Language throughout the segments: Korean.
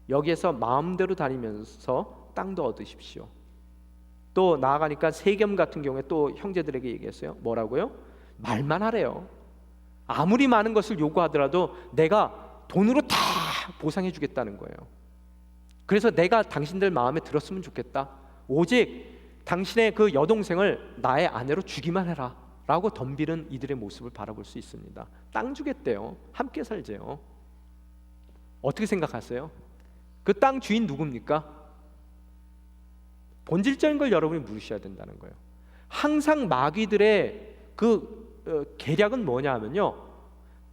여기에서 마음대로 다니면서 땅도 얻으십시오. 또 나아가니까 세겜 같은 경우에 또 형제들에게 얘기했어요. 뭐라고요? 말만 하래요. 아무리 많은 것을 요구하더라도 내가 돈으로 다 보상해 주겠다는 거예요. 그래서 내가 당신들 마음에 들었으면 좋겠다. 오직 당신의 그 여동생을 나의 아내로 주기만 해라 라고 덤비는 이들의 모습을 바라볼 수 있습니다. 땅 주겠대요. 함께 살재요. 어떻게 생각하세요? 그 땅 주인 누굽니까? 본질적인 걸 여러분이 물으셔야 된다는 거예요. 항상 마귀들의 그 계략은 뭐냐 하면요,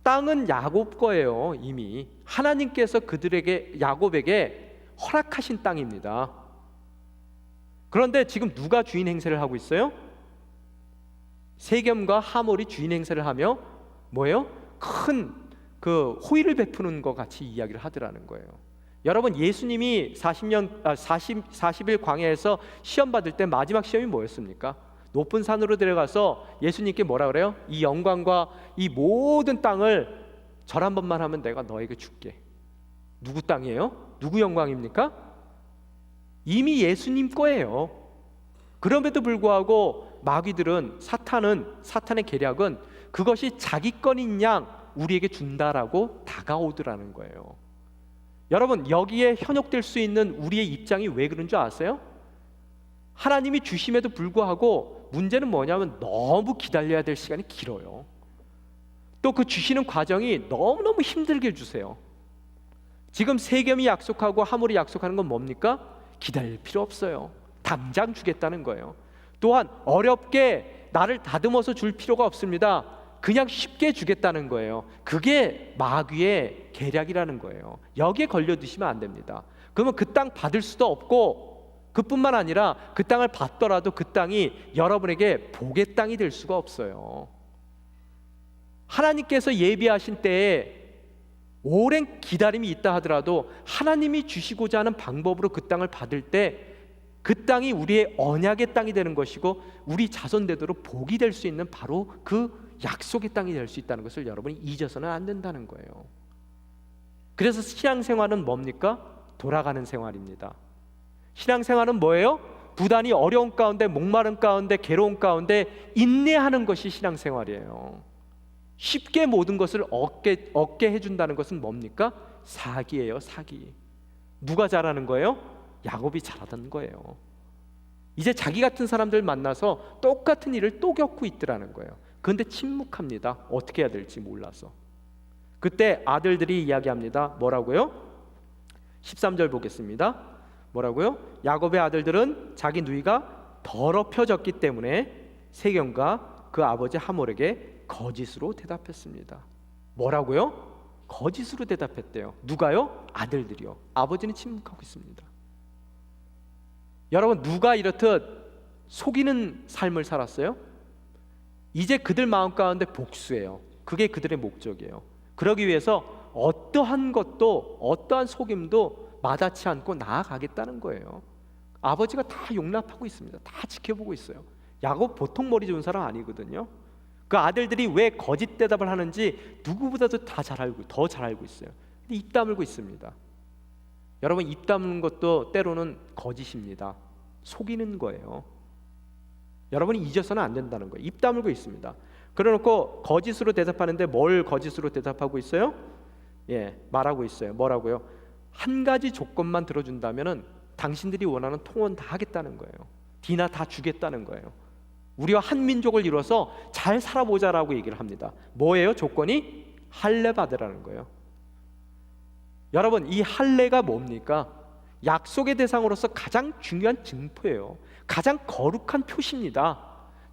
땅은 야곱 거예요. 이미 하나님께서 그들에게, 야곱에게 허락하신 땅입니다. 그런데 지금 누가 주인 행세를 하고 있어요? 세겜과 하몰이 주인 행세를 하며 뭐예요? 큰 그 호의를 베푸는 것 같이 이야기를 하더라는 거예요. 여러분, 예수님이 40일 광야에서 시험 받을 때 마지막 시험이 뭐였습니까? 높은 산으로 데려가서 예수님께 뭐라 그래요? 이 영광과 이 모든 땅을 절 한 번만 하면 내가 너에게 줄게. 누구 땅이에요? 누구 영광입니까? 이미 예수님 거예요. 그럼에도 불구하고 마귀들은, 사탄의 계략은 그것이 자기 거인 양 우리에게 준다라고 다가오더라는 거예요. 여러분, 여기에 현혹될 수 있는 우리의 입장이 왜 그런 줄 아세요? 하나님이 주심에도 불구하고 문제는 뭐냐면 너무 기다려야 될 시간이 길어요. 또 그 주시는 과정이 너무너무 힘들게 해주세요. 지금 세겜이 약속하고 하몰이 약속하는 건 뭡니까? 기다릴 필요 없어요. 당장 주겠다는 거예요. 또한 어렵게 나를 다듬어서 줄 필요가 없습니다. 그냥 쉽게 주겠다는 거예요. 그게 마귀의 계략이라는 거예요. 여기에 걸려드시면 안 됩니다. 그러면 그 땅 받을 수도 없고, 그뿐만 아니라 그 땅을 받더라도 그 땅이 여러분에게 복의 땅이 될 수가 없어요. 하나님께서 예비하신 때에 오랜 기다림이 있다 하더라도 하나님이 주시고자 하는 방법으로 그 땅을 받을 때 그 땅이 우리의 언약의 땅이 되는 것이고 우리 자손대대로 복이 될 수 있는 바로 그 약속의 땅이 될 수 있다는 것을 여러분이 잊어서는 안 된다는 거예요. 그래서 신앙생활은 뭡니까? 돌아가는 생활입니다. 신앙생활은 뭐예요? 부단히 어려운 가운데, 목마른 가운데, 괴로운 가운데 인내하는 것이 신앙생활이에요. 쉽게 모든 것을 얻게 해준다는 것은 뭡니까? 사기예요. 사기. 누가 잘하는 거예요? 야곱이 잘하던 거예요. 이제 자기 같은 사람들 만나서 똑같은 일을 또 겪고 있더라는 거예요. 그런데 침묵합니다. 어떻게 해야 될지 몰라서. 그때 아들들이 이야기합니다. 뭐라고요? 13절 보겠습니다. 뭐라고요? 야곱의 아들들은 자기 누이가 더럽혀졌기 때문에 세겜과 그 아버지 하몰에게 거짓으로 대답했습니다. 뭐라고요? 거짓으로 대답했대요. 누가요? 아들들이요. 아버지는 침묵하고 있습니다. 여러분, 누가 이렇듯 속이는 삶을 살았어요? 이제 그들 마음 가운데 복수예요. 그게 그들의 목적이에요. 그러기 위해서 어떠한 것도, 어떠한 속임도 마다치 않고 나아가겠다는 거예요. 아버지가 다 용납하고 있습니다. 다 지켜보고 있어요. 야곱 보통 머리 좋은 사람 아니거든요. 그 아들들이 왜 거짓 대답을 하는지 누구보다도 더 잘 알고 있어요. 근데 입 다물고 있습니다. 여러분, 입 다무는 것도 때로는 거짓입니다. 속이는 거예요. 여러분이 잊어서는 안 된다는 거예요. 입 다물고 있습니다. 그래놓고 거짓으로 대답하는데 뭘 거짓으로 대답하고 있어요? 말하고 있어요. 뭐라고요? 한 가지 조건만 들어준다면은 당신들이 원하는 통원 다 하겠다는 거예요. 디나 다 주겠다는 거예요. 우리와 한 민족을 이뤄서 잘 살아보자라고 얘기를 합니다. 뭐예요? 조건이? 할례 받으라는 거예요. 여러분, 이 할례가 뭡니까? 약속의 대상으로서 가장 중요한 증표예요. 가장 거룩한 표시입니다.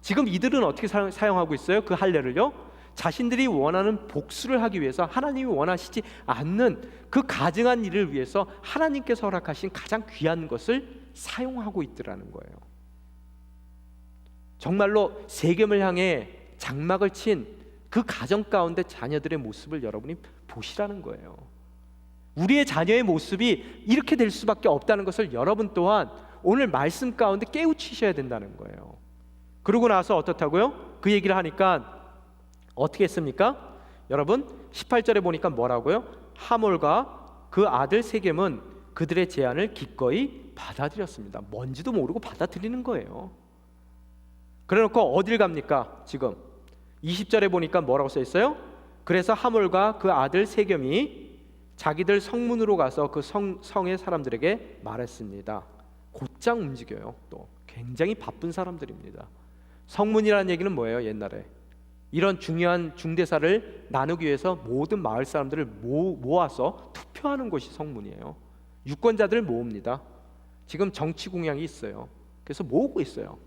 지금 이들은 어떻게 사용하고 있어요? 그 할례를요? 자신들이 원하는 복수를 하기 위해서, 하나님이 원하시지 않는 그 가증한 일을 위해서 하나님께서 허락하신 가장 귀한 것을 사용하고 있더라는 거예요. 정말로 세겜을 향해 장막을 친 그 가정 가운데 자녀들의 모습을 여러분이 보시라는 거예요. 우리의 자녀의 모습이 이렇게 될 수밖에 없다는 것을 여러분 또한 오늘 말씀 가운데 깨우치셔야 된다는 거예요. 그러고 나서 어떻다고요? 그 얘기를 하니까 어떻게 했습니까? 여러분 18절에 보니까 뭐라고요? 하몰과 그 아들 세겜은 그들의 제안을 기꺼이 받아들였습니다. 뭔지도 모르고 받아들이는 거예요. 그래놓고 어딜 갑니까? 지금 20절에 보니까 뭐라고 써 있어요? 그래서 하몰과 그 아들 세겜이 자기들 성문으로 가서 그 성의 사람들에게 말했습니다. 곧장 움직여요. 또 굉장히 바쁜 사람들입니다. 성문이라는 얘기는 뭐예요? 옛날에 이런 중요한 중대사를 나누기 위해서 모든 마을 사람들을 모아서 투표하는 곳이 성문이에요. 유권자들을 모읍니다. 지금 정치 공약이 있어요. 그래서 모으고 있어요.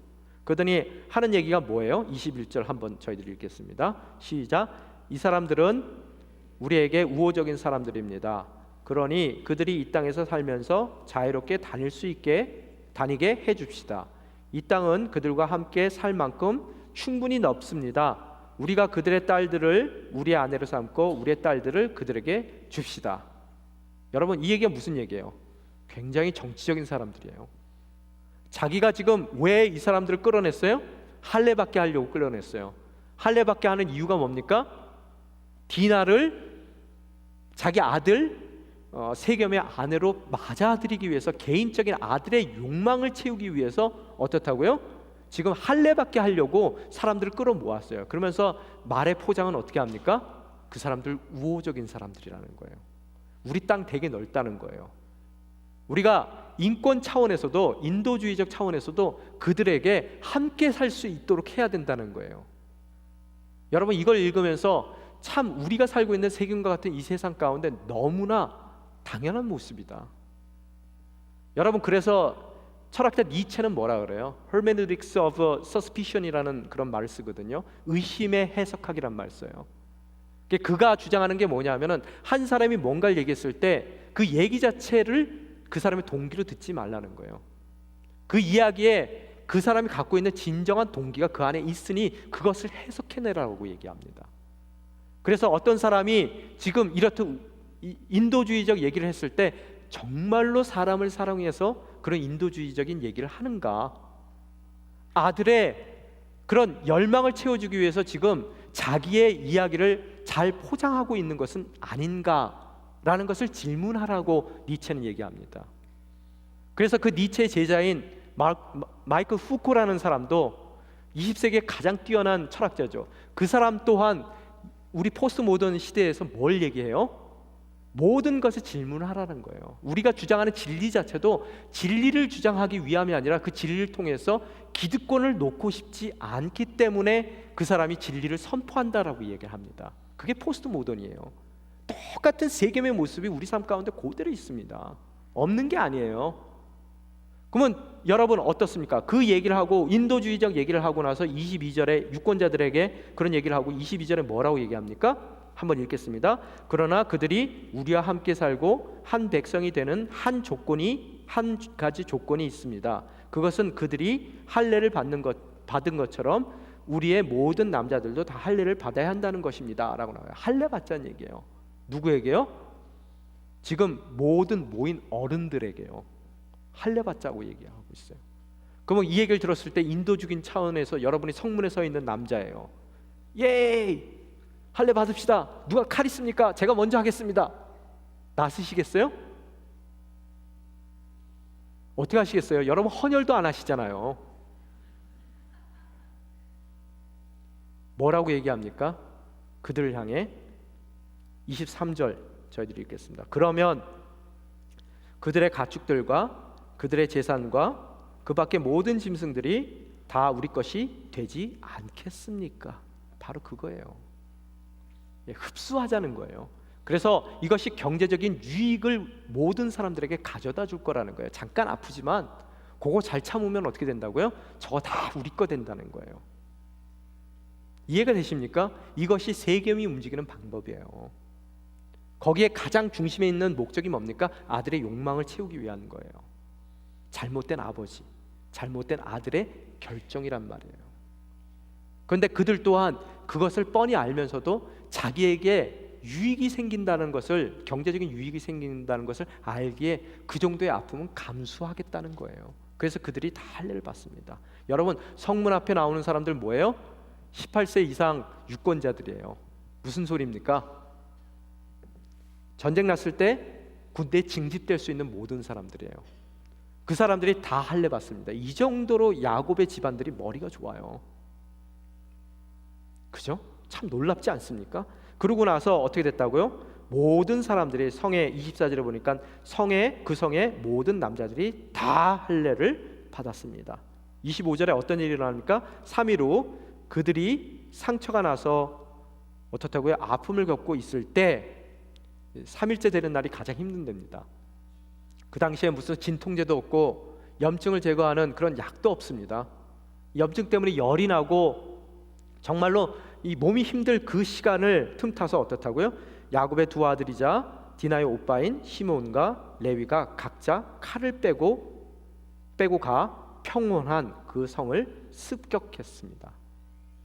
그러더니 하는 얘기가 뭐예요? 21절 한번 저희들이 읽겠습니다. 시작. 이 사람들은 우리에게 우호적인 사람들입니다. 그러니 그들이 이 땅에서 살면서 자유롭게 다니게 해줍시다. 이 땅은 그들과 함께 살 만큼 충분히 넓습니다. 우리가 그들의 딸들을 우리의 아내로 삼고 우리의 딸들을 그들에게 줍시다. 여러분, 이 얘기가 무슨 얘기예요? 굉장히 정치적인 사람들이에요. 자기가 지금 왜 이 사람들을 끌어냈어요? 할례받게 하려고 끌어냈어요. 할례받게 하는 이유가 뭡니까? 디나를 자기 아들 세겜의 아내로 맞아들이기 위해서, 개인적인 아들의 욕망을 채우기 위해서 어떻다고요? 지금 할례받게 하려고 사람들을 끌어모았어요. 그러면서 말의 포장은 어떻게 합니까? 그 사람들 우호적인 사람들이라는 거예요. 우리 땅 되게 넓다는 거예요. 우리가 인권 차원에서도, 인도주의적 차원에서도 그들에게 함께 살 수 있도록 해야 된다는 거예요. 여러분, 이걸 읽으면서 참 우리가 살고 있는 세균과 같은 이 세상 가운데 너무나 당연한 모습이다. 여러분, 그래서 철학자 니체는 뭐라 그래요? Hermeneutics of Suspicion이라는 그런 말을 쓰거든요. 의심의 해석학이란 말 써요. 그가 주장하는 게 뭐냐면은 한 사람이 뭔가를 얘기했을 때 그 얘기 자체를 그 사람의 동기로 듣지 말라는 거예요. 그 이야기에 그 사람이 갖고 있는 진정한 동기가 그 안에 있으니 그것을 해석해내라고 얘기합니다. 그래서 어떤 사람이 지금 이렇듯 인도주의적 얘기를 했을 때 정말로 사람을 사랑해서 그런 인도주의적인 얘기를 하는가? 아들의 그런 열망을 채워주기 위해서 지금 자기의 이야기를 잘 포장하고 있는 것은 아닌가라는 것을 질문하라고 니체는 얘기합니다. 그래서 그 니체의 제자인 마이클 후코라는 사람도 20세기의 가장 뛰어난 철학자죠. 그 사람 또한 우리 포스트 모던 시대에서 뭘 얘기해요? 모든 것에 질문하라는 거예요. 우리가 주장하는 진리 자체도 진리를 주장하기 위함이 아니라 그 진리를 통해서 기득권을 놓고 싶지 않기 때문에 그 사람이 진리를 선포한다라고 얘기를 합니다. 그게 포스트 모던이에요. 똑같은 세겜의 모습이 우리 삶 가운데 그대로 있습니다. 없는 게 아니에요. 그러면 여러분 어떻습니까? 그 얘기를 하고 인도주의적 얘기를 하고 나서 22절에 유권자들에게 그런 얘기를 하고 22절에 뭐라고 얘기합니까? 한번 읽겠습니다. 그러나 그들이 우리와 함께 살고 한 백성이 되는 한 가지 조건이 있습니다. 그것은 그들이 할례를 받은 것처럼 우리의 모든 남자들도 다 할례를 받아야 한다는 것입니다. 라고 나와요. 할례 받자는 얘기예요. 누구에게요? 지금 모든 모인 어른들에게요. 할례 받자고 얘기하고 있어요. 그러면 이 얘기를 들었을 때 인도주의적인 차원에서 여러분이 성문에 서 있는 남자예요. 예이! 할례 받읍시다. 누가 칼 있습니까? 제가 먼저 하겠습니다. 나서시겠어요? 어떻게 하시겠어요? 여러분 헌혈도 안 하시잖아요. 뭐라고 얘기합니까? 그들을 향해 23절 저희들이 읽겠습니다. 그러면 그들의 가축들과 그들의 재산과 그 밖의 모든 짐승들이 다 우리 것이 되지 않겠습니까? 바로 그거예요. 흡수하자는 거예요. 그래서 이것이 경제적인 유익을 모든 사람들에게 가져다 줄 거라는 거예요. 잠깐 아프지만 그거 잘 참으면 어떻게 된다고요? 저거 다 우리 거 된다는 거예요. 이해가 되십니까? 이것이 세겜이 움직이는 방법이에요. 거기에 가장 중심에 있는 목적이 뭡니까? 아들의 욕망을 채우기 위한 거예요. 잘못된 아버지, 잘못된 아들의 결정이란 말이에요. 그런데 그들 또한 그것을 뻔히 알면서도 자기에게 유익이 생긴다는 것을, 경제적인 유익이 생긴다는 것을 알기에 그 정도의 아픔은 감수하겠다는 거예요. 그래서 그들이 다 할례를 받습니다. 여러분, 성문 앞에 나오는 사람들 뭐예요? 18세 이상 유권자들이에요. 무슨 소리입니까? 전쟁 났을 때 군대에 징집될 수 있는 모든 사람들이에요. 그 사람들이 다 할례 받습니다. 이 정도로 야곱의 집안들이 머리가 좋아요. 그죠? 참 놀랍지 않습니까? 그러고 나서 어떻게 됐다고요? 모든 사람들이 성에 24절에 보니까 그 성의 모든 남자들이 다 할례를 받았습니다. 25절에 어떤 일이 일어납니까? 3일 후 그들이 상처가 나서 어떻다고요? 아픔을 겪고 있을 때 3일째 되는 날이 가장 힘든답니다. 그 당시에 무슨 진통제도 없고 염증을 제거하는 그런 약도 없습니다. 염증 때문에 열이 나고 정말로 이 몸이 힘들 그 시간을 틈타서 어떻다고요? 야곱의 두 아들이자 디나의 오빠인 시몬과 레위가 각자 칼을 빼고 가 평온한 그 성을 습격했습니다.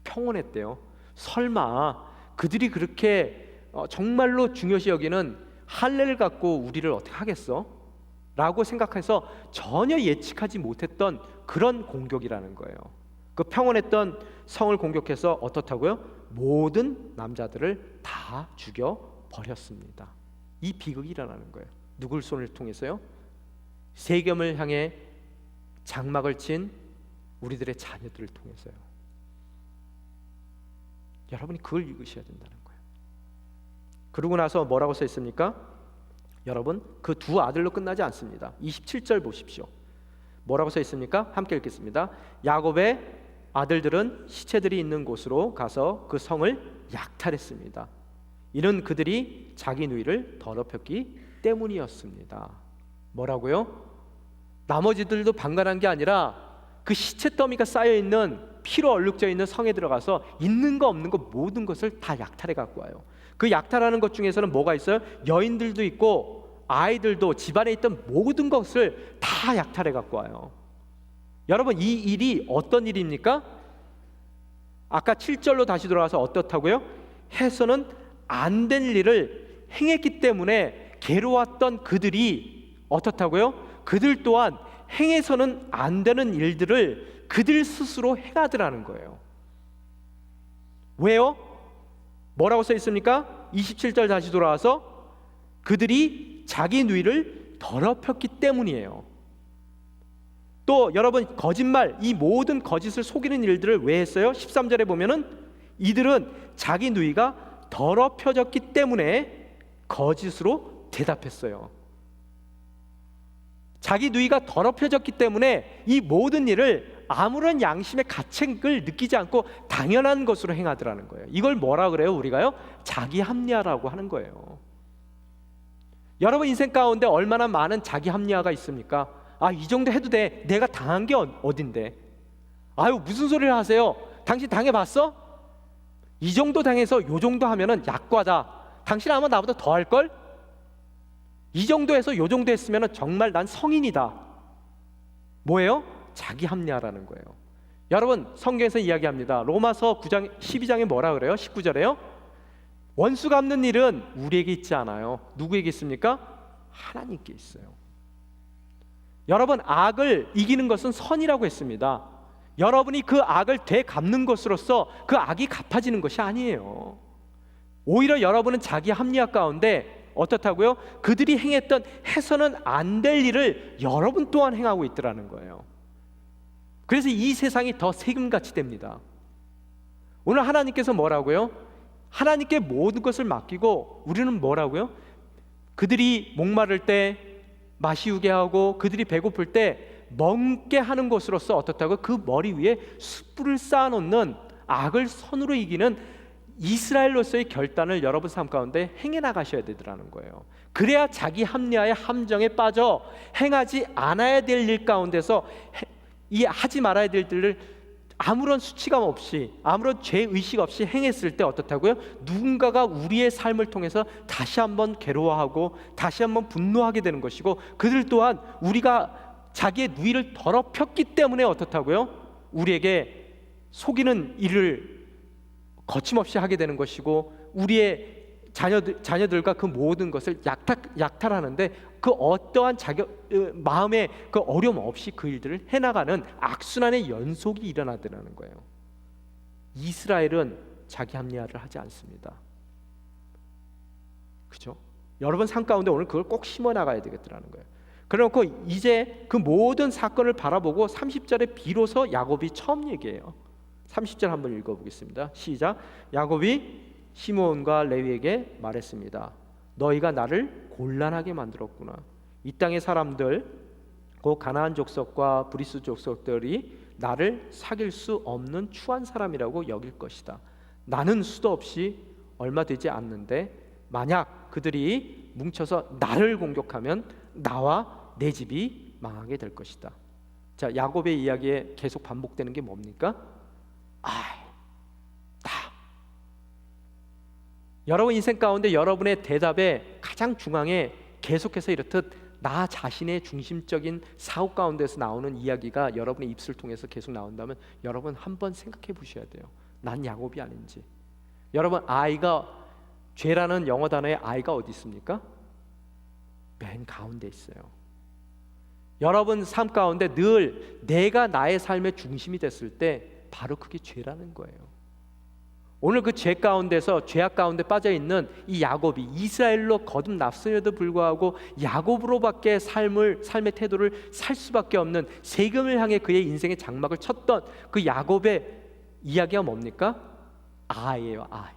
평온했대요. 설마 그들이 그렇게 정말로 중요시 여기는 할례를 갖고 우리를 어떻게 하겠어? 라고 생각해서 전혀 예측하지 못했던 그런 공격이라는 거예요. 그 평온했던 성을 공격해서 어떻다고요? 모든 남자들을 다 죽여버렸습니다. 이 비극이 일어나는 거예요. 누굴 손을 통해서요? 세겜을 향해 장막을 친 우리들의 자녀들을 통해서요. 여러분이 그걸 읽으셔야 된다는 거예요. 그러고 나서 뭐라고 써 있습니까? 여러분, 그 두 아들로 끝나지 않습니다. 27절 보십시오. 뭐라고 써 있습니까? 함께 읽겠습니다. 야곱의 아들들은 시체들이 있는 곳으로 가서 그 성을 약탈했습니다. 이는 그들이 자기 누이를 더럽혔기 때문이었습니다. 뭐라고요? 나머지들도 방관한 게 아니라 그 시체 더미가 쌓여있는 피로 얼룩져 있는 성에 들어가서 있는 거 없는 거 모든 것을 다 약탈해 갖고 와요. 그 약탈하는 것 중에서는 뭐가 있어요? 여인들도 있고 아이들도, 집안에 있던 모든 것을 다 약탈해 갖고 와요. 여러분, 이 일이 어떤 일입니까? 아까 7절로 다시 돌아가서 어떻다고요? 해서는 안 된 일을 행했기 때문에 괴로웠던 그들이 어떻다고요? 그들 또한 행해서는 안 되는 일들을 그들 스스로 행하더라는 거예요. 왜요? 뭐라고 써 있습니까? 27절 다시 돌아와서 그들이 자기 누이를 더럽혔기 때문이에요. 또 여러분, 거짓말, 이 모든 거짓을 속이는 일들을 왜 했어요? 13절에 보면은 이들은 자기 누이가 더럽혀졌기 때문에 거짓으로 대답했어요. 자기 누이가 더럽혀졌기 때문에 이 모든 일을 아무런 양심의 가책을 느끼지 않고 당연한 것으로 행하더라는 거예요. 이걸 뭐라 그래요? 우리가요? 자기 합리화라고 하는 거예요. 여러분 인생 가운데 얼마나 많은 자기 합리화가 있습니까? 아, 이 정도 해도 돼. 내가 당한 게 어딘데? 아유, 무슨 소리를 하세요? 당신 당해봤어? 이 정도 당해서 요 정도 하면은 약과다. 당신 아마 나보다 더 할걸? 이 정도 해서 요 정도 했으면은 정말 난 성인이다. 뭐예요? 자기 합리화라는 거예요. 여러분, 성경에서 이야기합니다. 로마서 9장 12장에 뭐라 그래요? 19절에요. 원수 갚는 일은 우리에게 있지 않아요. 누구에게 있습니까? 하나님께 있어요. 여러분, 악을 이기는 것은 선이라고 했습니다. 여러분이 그 악을 되갚는 것으로서 그 악이 갚아지는 것이 아니에요. 오히려 여러분은 자기 합리화 가운데 어떻다고요? 그들이 행했던 해서는 안 될 일을 여러분 또한 행하고 있더라는 거예요. 그래서 이 세상이 더 세금같이 됩니다. 오늘 하나님께서 뭐라고요? 하나님께 모든 것을 맡기고 우리는 뭐라고요? 그들이 목마를 때 마시우게 하고 그들이 배고플 때 먹게 하는 것으로서 어떻다고? 그 머리 위에 숯불을 쌓아놓는 악을 선으로 이기는 이스라엘로서의 결단을 여러분 삶 가운데 행해 나가셔야 되더라는 거예요. 그래야 자기 합리화의 함정에 빠져 행하지 않아야 될 일 가운데서 이 하지 말아야 될 일을 아무런 수치감 없이 아무런 죄의식 없이 행했을 때 어떻다고요? 누군가가 우리의 삶을 통해서 다시 한번 괴로워하고 다시 한번 분노하게 되는 것이고 그들 또한 우리가 자기의 누이를 더럽혔기 때문에 어떻다고요? 우리에게 속이는 일을 거침없이 하게 되는 것이고 우리의 자녀들과 그 모든 것을 약탈하는데 그 어떠한 마음의 그 어려움 없이 그 일들을 해나가는 악순환의 연속이 일어나더라는 거예요. 이스라엘은 자기 합리화를 하지 않습니다. 그죠? 여러분 삶 가운데 오늘 그걸 꼭 심어 나가야 되겠더라는 거예요. 그래놓고 이제 그 모든 사건을 바라보고 30절에 비로소 야곱이 처음 얘기해요. 30절 한번 읽어보겠습니다. 시작. 야곱이 시므온과 레위에게 말했습니다. 너희가 나를 곤란하게 만들었구나. 이 땅의 사람들 곧 가나안 족속과 브리스 족속들이 나를 사귈 수 없는 추한 사람이라고 여길 것이다. 나는 수도 없이 얼마 되지 않는데 만약 그들이 뭉쳐서 나를 공격하면 나와 내 집이 망하게 될 것이다. 자, 야곱의 이야기에 계속 반복되는 게 뭡니까? 여러분 인생 가운데 여러분의 대답의 가장 중앙에 계속해서 이렇듯 나 자신의 중심적인 사고 가운데서 나오는 이야기가 여러분의 입술 통해서 계속 나온다면 여러분 한번 생각해 보셔야 돼요. 난 야곱이 아닌지. 여러분 죄라는 영어 단어의 I가 어디 있습니까? 맨 가운데 있어요. 여러분 삶 가운데 늘 내가 나의 삶의 중심이 됐을 때 바로 그게 죄라는 거예요. 오늘 그 죄 가운데서 죄악 가운데 빠져 있는 이 야곱이 이스라엘로 거듭났음에도 불구하고 야곱으로밖에 삶의 태도를 살 수밖에 없는 세겜을 향해 그의 인생의 장막을 쳤던 그 야곱의 이야기가 뭡니까? 아이예요. 아이.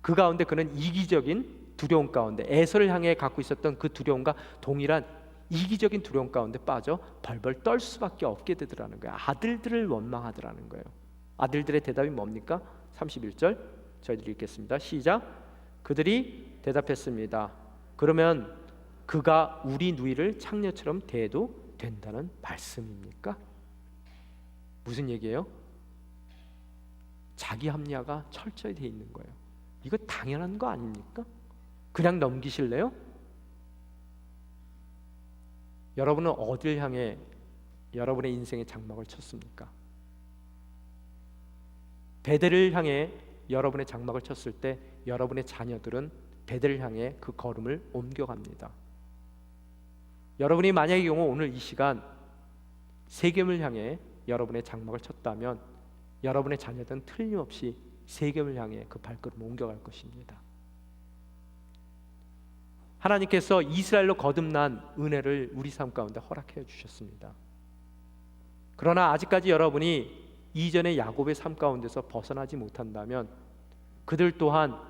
그 가운데 그는 이기적인 두려움 가운데 에서를 향해 갖고 있었던 그 두려움과 동일한 이기적인 두려움 가운데 빠져 벌벌 떨 수밖에 없게 되더라는 거예요. 아들들을 원망하더라는 거예요. 아들들의 대답이 뭡니까? 31절 저희들이 읽겠습니다. 시작. 그들이 대답했습니다. 그러면 그가 우리 누이를 창녀처럼 대해도 된다는 말씀입니까? 무슨 얘기예요? 자기 합리화가 철저히 되어 있는 거예요. 이거 당연한 거 아닙니까? 그냥 넘기실래요? 여러분은 어딜 향해 여러분의 인생의 장막을 쳤습니까? 베델을 향해 여러분의 장막을 쳤을 때 여러분의 자녀들은 베델을 향해 그 걸음을 옮겨갑니다. 여러분이 만약의 경우 오늘 이 시간 세겜을 향해 여러분의 장막을 쳤다면 여러분의 자녀들은 틀림없이 세겜을 향해 그 발걸음을 옮겨갈 것입니다. 하나님께서 이스라엘로 거듭난 은혜를 우리 삶 가운데 허락해 주셨습니다. 그러나 아직까지 여러분이 이전의 야곱의 삶 가운데서 벗어나지 못한다면 그들 또한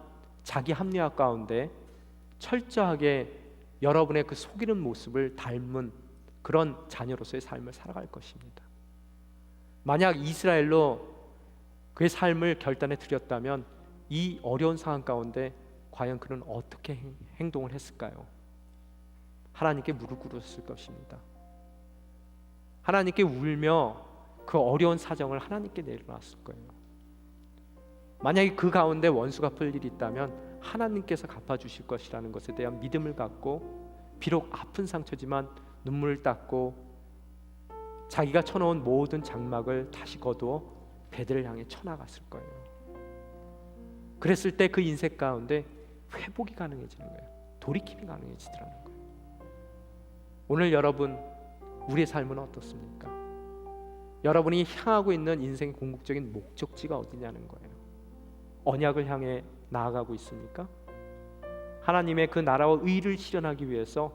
자기 합리화 가운데 철저하게 여러분의 그 속이는 모습을 닮은 그런 자녀로서의 삶을 살아갈 것입니다. 만약 이스라엘로 그의 삶을 결단해 드렸다면 이 어려운 상황 가운데 과연 그는 어떻게 행동을 했을까요? 하나님께 무릎 꿇었을 것입니다. 하나님께 울며 그 어려운 사정을 하나님께 내려놨을 거예요. 만약에 그 가운데 원수 갚을 일이 있다면 하나님께서 갚아주실 것이라는 것에 대한 믿음을 갖고 비록 아픈 상처지만 눈물을 닦고 자기가 쳐놓은 모든 장막을 다시 거두어 베델을 향해 쳐나갔을 거예요. 그랬을 때 그 인생 가운데 회복이 가능해지는 거예요. 돌이킴이 가능해지더라는 거예요. 오늘 여러분 우리의 삶은 어떻습니까? 여러분이 향하고 있는 인생의 궁극적인 목적지가 어디냐는 거예요. 언약을 향해 나아가고 있습니까? 하나님의 그 나라와 의를 실현하기 위해서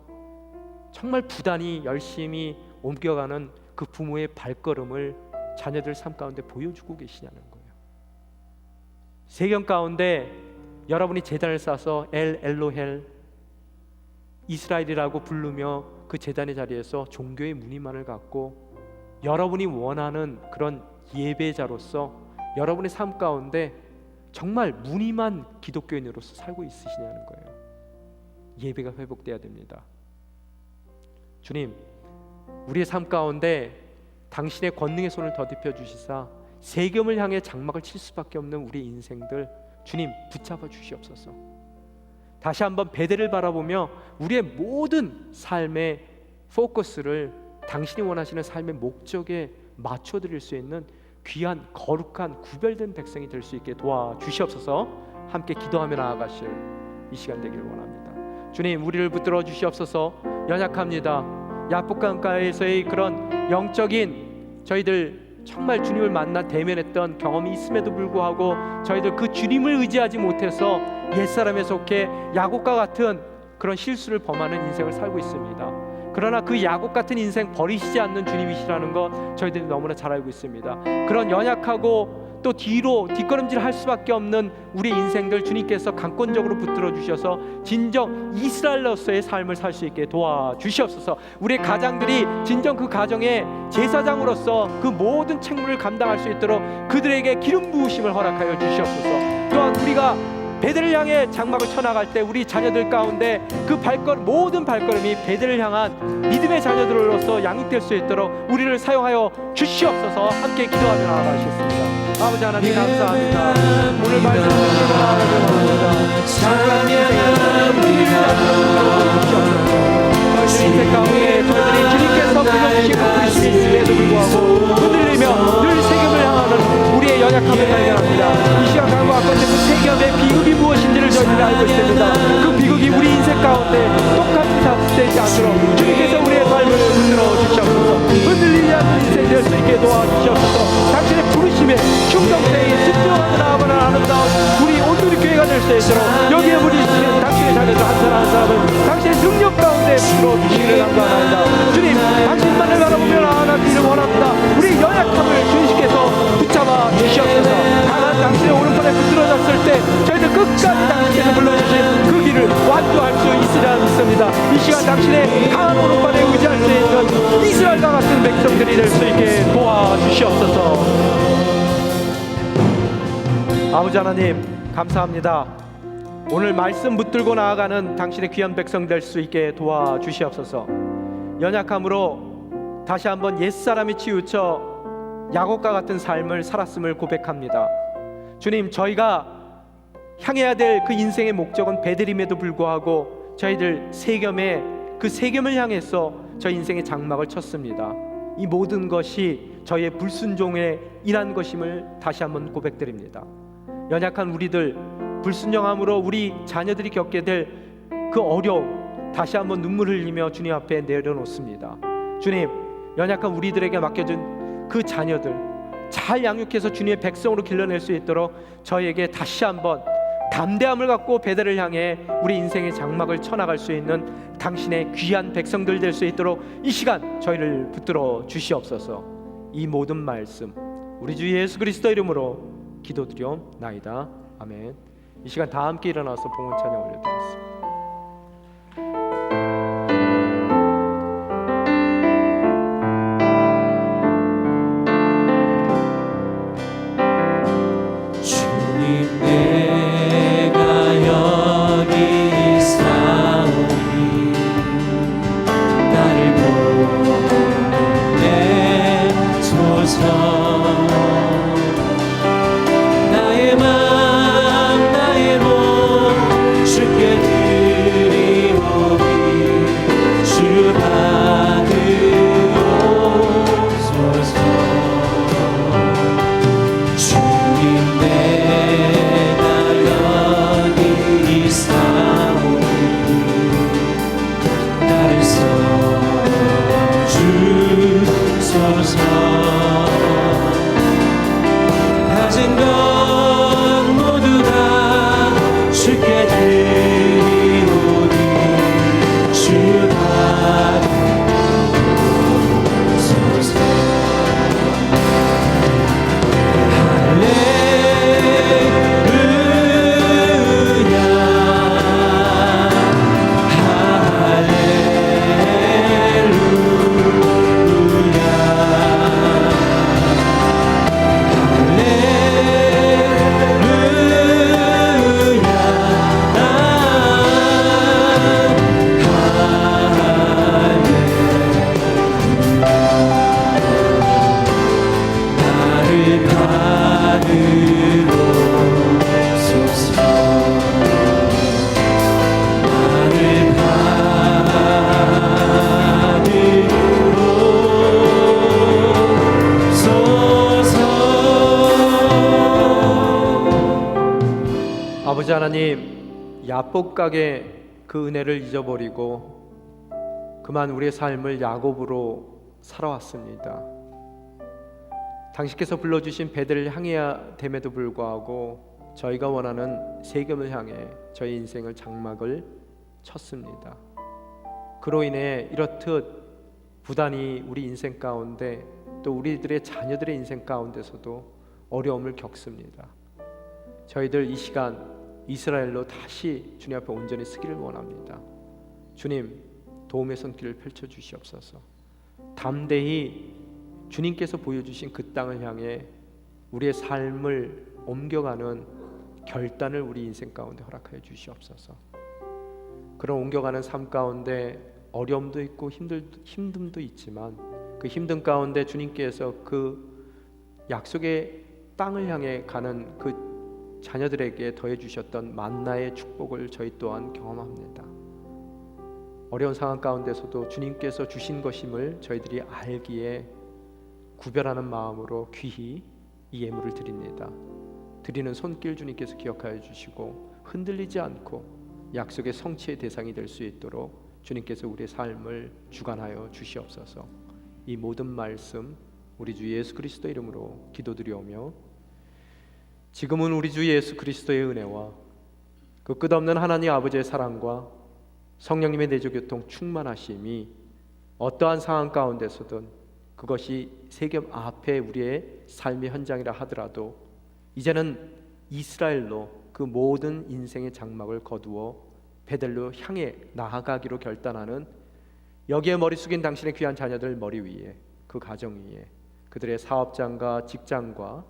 정말 부단히 열심히 옮겨가는 그 부모의 발걸음을 자녀들 삶 가운데 보여주고 계시냐는 거예요. 세경 가운데 여러분이 제단을 쌓아서 엘로헬 이스라엘이라고 부르며 그 제단의 자리에서 종교의 무늬만을 갖고 여러분이 원하는 그런 예배자로서 여러분의 삶 가운데 정말 무늬만 기독교인으로서 살고 있으시냐는 거예요. 예배가 회복돼야 됩니다. 주님, 우리의 삶 가운데 당신의 권능의 손을 더듬혀 주시사 세겜을 향해 장막을 칠 수밖에 없는 우리 인생들 주님 붙잡아 주시옵소서. 다시 한번 베델을 바라보며 우리의 모든 삶의 포커스를 당신이 원하시는 삶의 목적에 맞춰드릴 수 있는 귀한 거룩한 구별된 백성이 될 수 있게 도와주시옵소서. 함께 기도하며 나아가실 이 시간 되기를 원합니다. 주님, 우리를 붙들어 주시옵소서. 연약합니다. 야복강가에서의 그런 영적인 저희들 정말 주님을 만나 대면했던 경험이 있음에도 불구하고 저희들 그 주님을 의지하지 못해서 옛사람에 속해 야곱과 같은 그런 실수를 범하는 인생을 살고 있습니다. 그러나 그 야곱 같은 인생 버리시지 않는 주님이시라는 거 저희들이 너무나 잘 알고 있습니다. 그런 연약하고 또 뒤로 뒷걸음질 할 수밖에 없는 우리 인생들 주님께서 강권적으로 붙들어 주셔서 진정 이스라엘로서의 삶을 살 수 있게 도와주시옵소서. 우리의 가장들이 진정 그 가정의 제사장으로서 그 모든 책무를 감당할 수 있도록 그들에게 기름 부으심을 허락하여 주시옵소서. 또한 우리가 베델을 향해 장막을 쳐나갈 때 우리 자녀들 가운데 그 모든 발걸음이 베델을 향한 믿음의 자녀들로서 양육될 수 있도록 우리를 사용하여 주시옵소서. 함께 기도하며 나아가시겠습니다. 아버지 하나님 감사합니다. 오늘 말씀을 듣고 나아가며 원합니다. 저희 인생 가운데 저희들이 주님께서 불러주신 그 부르심이 있음에도 불구하고 흔들리며 늘 세겜을 향하는 우리의 연약함을 발견합니다. 이 시간 강구 아까 그 세겜의 비극이 무엇인지를 저희들이 알고 있습니다. 그 비극이 우리 인생 가운데 똑같이 닥치지 않도록 주님께서 우리의 삶을 흔들어 주시옵소서. 흔들리지 않는 인생 될 수 있게 도와주시옵소서. 당신의 부르심에 충성되이 순종하는 아름다운 우리 온누리 교회가 될 수 있도록 여기에 우리 당신의 자녀들 한 사람 한 사람을 당신의 능력 가운데 불러 주시기를 간구하나이다. 주님, 당신만을 바라보며 나아가기를 원합니다. 우리 연약함을 주님께서 붙잡아 주시옵소서. 강한 당신의 오른팔에 붙들어졌을 때 저희들 끝까지 당신께서 불러주신 그 길을 완주할 수 있으리라 믿습니다. 이 시간 당신의 강한 오른팔에 의지할 수 있는 이스라엘과 같은 백성들이 될 수 있게 도와주시옵소서. 아버지 하나님 감사합니다. 오늘 말씀 붙들고 나아가는 당신의 귀한 백성 될 수 있게 도와주시옵소서. 연약함으로 다시 한번 옛사람이 치우쳐 야곱과 같은 삶을 살았음을 고백합니다. 주님, 저희가 향해야 될 그 인생의 목적은 베델임에도 불구하고 저희들 세겜의 그 세겜을 향해서 저희 인생의 장막을 쳤습니다. 이 모든 것이 저희의 불순종에 인한 것임을 다시 한번 고백드립니다. 연약한 우리들, 불순종함으로 우리 자녀들이 겪게 될 그 어려움 다시 한번 눈물 흘리며 주님 앞에 내려놓습니다. 주님, 연약한 우리들에게 맡겨준 그 자녀들 잘 양육해서 주님의 백성으로 길러낼 수 있도록 저희에게 다시 한번 담대함을 갖고 베델을 향해 우리 인생의 장막을 쳐나갈 수 있는 당신의 귀한 백성들 될 수 있도록 이 시간 저희를 붙들어 주시옵소서. 이 모든 말씀 우리 주 예수 그리스도 이름으로 기도드리옵나이다. 아멘. 이 시간 다 함께 일어나서 봉헌 찬양 올려드리겠습니다. 아버지 하나님, 야복각의 그 은혜를 잊어버리고 그만 우리의 삶을 야곱으로 살아왔습니다. 당신께서 불러주신 베델을 향해야 됨에도 불구하고 저희가 원하는 세겜을 향해 저희 인생을 장막을 쳤습니다. 그로 인해 이렇듯 부단히 우리 인생 가운데 또 우리들의 자녀들의 인생 가운데서도 어려움을 겪습니다. 저희들 이 시간 이스라엘로 다시 주님 앞에 온전히 서기를 원합니다. 주님, 도움의 손길을 펼쳐 주시옵소서. 담대히 주님께서 보여주신 그 땅을 향해 우리의 삶을 옮겨가는 결단을 우리 인생 가운데 허락하여 주시옵소서. 그런 옮겨가는 삶 가운데 어려움도 있고 힘듦도 있지만 그 힘든 가운데 주님께서 그 약속의 땅을 향해 가는 그 자녀들에게 더해 주셨던 만나의 축복을 저희 또한 경험합니다. 어려운 상황 가운데서도 주님께서 주신 것임을 저희들이 알기에 구별하는 마음으로 귀히 이 예물을 드립니다. 드리는 손길 주님께서 기억하여 주시고 흔들리지 않고 약속의 성취의 대상이 될 수 있도록 주님께서 우리의 삶을 주관하여 주시옵소서. 이 모든 말씀 우리 주 예수 그리스도 이름으로 기도드리오며, 지금은 우리 주 예수 그리스도의 은혜와 그 끝없는 하나님 아버지의 사랑과 성령님의 내조교통 충만하심이 어떠한 상황 가운데서든, 그것이 세계 앞에 우리의 삶의 현장이라 하더라도 이제는 이스라엘로 그 모든 인생의 장막을 거두어 베델로 향해 나아가기로 결단하는, 여기에 머리 숙인 당신의 귀한 자녀들 머리 위에, 그 가정 위에, 그들의 사업장과 직장과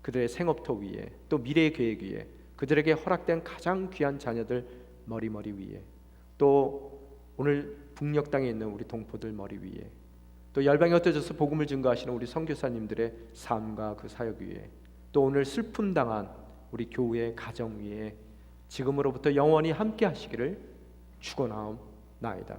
그들의 생업터 위에, 또 미래의 계획 위에, 그들에게 허락된 가장 귀한 자녀들 머리 위에, 또 오늘 북녘 땅에 있는 우리 동포들 머리 위에, 또 열방에 흩어져서 복음을 증거하시는 우리 선교사님들의 삶과 그 사역 위에, 또 오늘 슬픔 당한 우리 교회 가정 위에 지금으로부터 영원히 함께 하시기를 축원하옵나이다.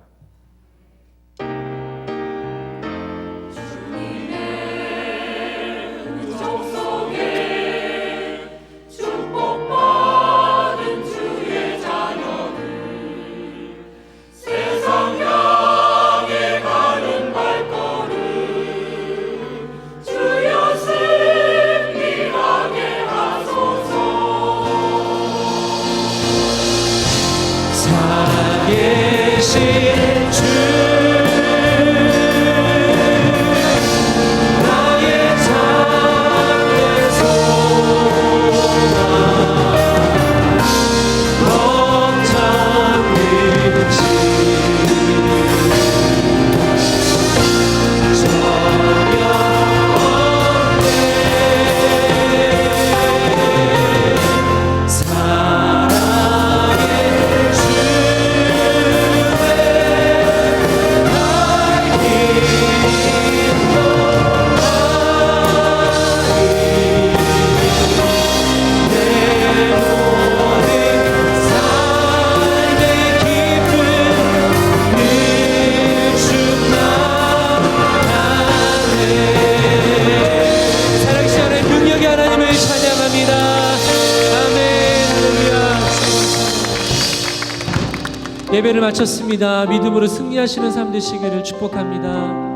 예배를 마쳤습니다. 믿음으로 승리하시는 삶 되시기를 축복합니다.